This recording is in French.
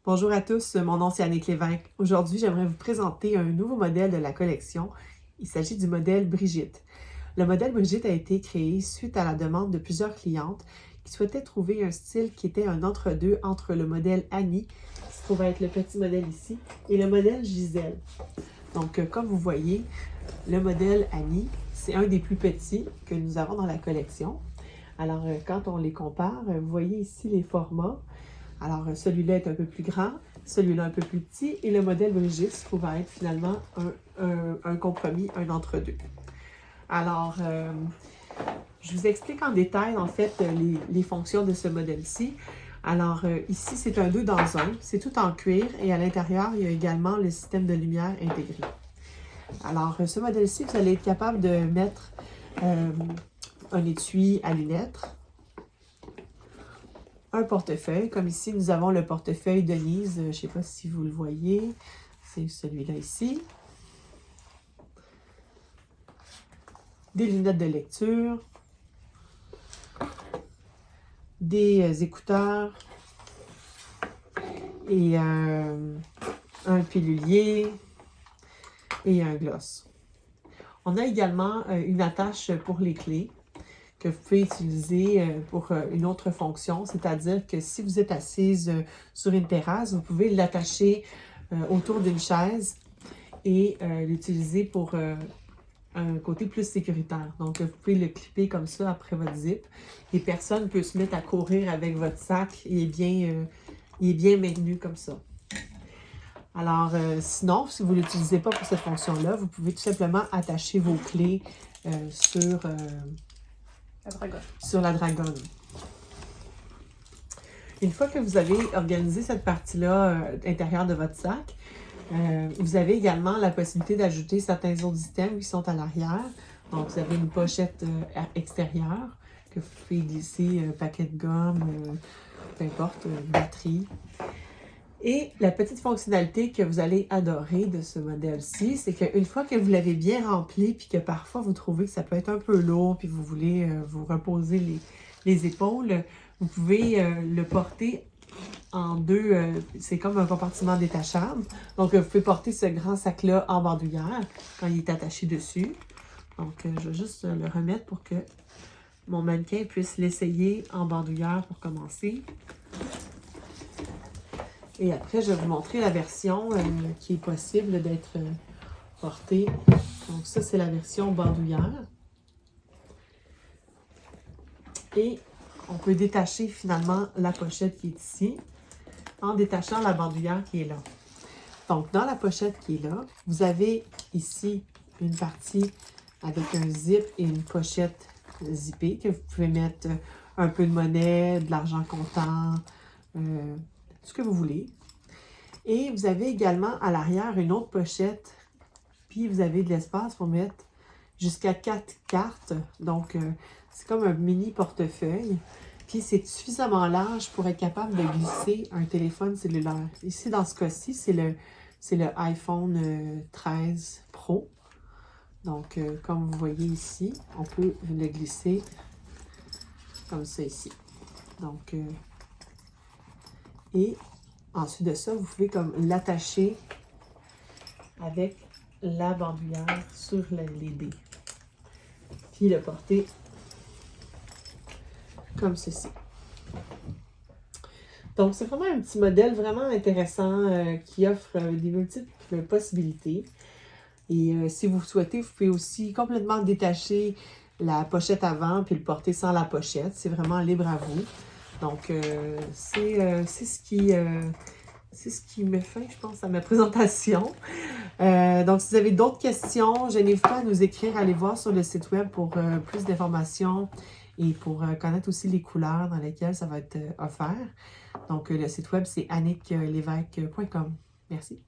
Bonjour à tous, mon nom c'est Annick Lévesque. Aujourd'hui, j'aimerais vous présenter un nouveau modèle de la collection. Il s'agit du modèle Brigitte. Le modèle Brigitte a été créé suite à la demande de plusieurs clientes qui souhaitaient trouver un style qui était un entre-deux entre le modèle Annie, qui se trouve être le petit modèle ici, et le modèle Gisèle. Donc, comme vous voyez, le modèle Annie, c'est un des plus petits que nous avons dans la collection. Alors, quand on les compare, vous voyez ici les formats. Alors, celui-là est un peu plus grand, celui-là un peu plus petit, et le modèle Brigitte se trouve être finalement un compromis, un entre-deux. Alors, je vous explique en détail, en fait, les fonctions de ce modèle-ci. Alors, ici, c'est un 2 dans 1, c'est tout en cuir, et à l'intérieur, il y a également le système de lumière intégré. Alors, ce modèle-ci, vous allez être capable de mettre un étui à lunettes, un portefeuille, comme ici, nous avons le portefeuille Denise, je ne sais pas si vous le voyez, c'est celui-là ici. Des lunettes de lecture, des écouteurs et un pilulier et un gloss. On a également une attache pour les clés que vous pouvez utiliser pour une autre fonction, c'est-à-dire que si vous êtes assise sur une terrasse, vous pouvez l'attacher autour d'une chaise et l'utiliser pour un côté plus sécuritaire. Donc, vous pouvez le clipper comme ça après votre zip et personne ne peut se mettre à courir avec votre sac. Il est bien maintenu comme ça. Alors, sinon, si vous ne l'utilisez pas pour cette fonction-là, vous pouvez tout simplement attacher vos clés sur la dragonne. Une fois que vous avez organisé cette partie-là intérieure de votre sac, vous avez également la possibilité d'ajouter certains autres items qui sont à l'arrière. Donc, vous avez une pochette extérieure que vous pouvez glisser, paquet de gomme, peu importe, batterie. Et la petite fonctionnalité que vous allez adorer de ce modèle-ci, c'est qu'une fois que vous l'avez bien rempli, puis que parfois vous trouvez que ça peut être un peu lourd, puis vous voulez vous reposer les épaules, vous pouvez le porter en deux, c'est comme un compartiment détachable. Donc, vous pouvez porter ce grand sac-là en bandoulière quand il est attaché dessus. Donc, je vais juste le remettre pour que mon mannequin puisse l'essayer en bandoulière pour commencer. Et après, je vais vous montrer la version qui est possible d'être portée. Donc, ça, c'est la version bandoulière. Et on peut détacher finalement la pochette qui est ici en détachant la bandoulière qui est là. Donc, dans la pochette qui est là, vous avez ici une partie avec un zip et une pochette zippée que vous pouvez mettre un peu de monnaie, de l'argent comptant, ce que vous voulez. Et vous avez également à l'arrière une autre pochette, puis vous avez de l'espace pour mettre jusqu'à 4 cartes. Donc, c'est comme un mini portefeuille. Puis, c'est suffisamment large pour être capable de glisser un téléphone cellulaire. Ici, dans ce cas-ci, c'est le iPhone 13 Pro. Donc, comme vous voyez ici, on peut le glisser comme ça ici. Donc, et ensuite de ça, vous pouvez comme l'attacher avec la bandoulière sur les dés. Puis le porter comme ceci. Donc, c'est vraiment un petit modèle vraiment intéressant qui offre des multiples possibilités. Et si vous souhaitez, vous pouvez aussi complètement détacher la pochette avant puis le porter sans la pochette. C'est vraiment libre à vous. Donc, c'est ce qui met fin, je pense, à ma présentation. Donc, si vous avez d'autres questions, je n'hésitez pas à nous écrire, à aller voir sur le site web pour plus d'informations et pour connaître aussi les couleurs dans lesquelles ça va être offert. Donc, le site web, c'est anniklevesque.com. Merci.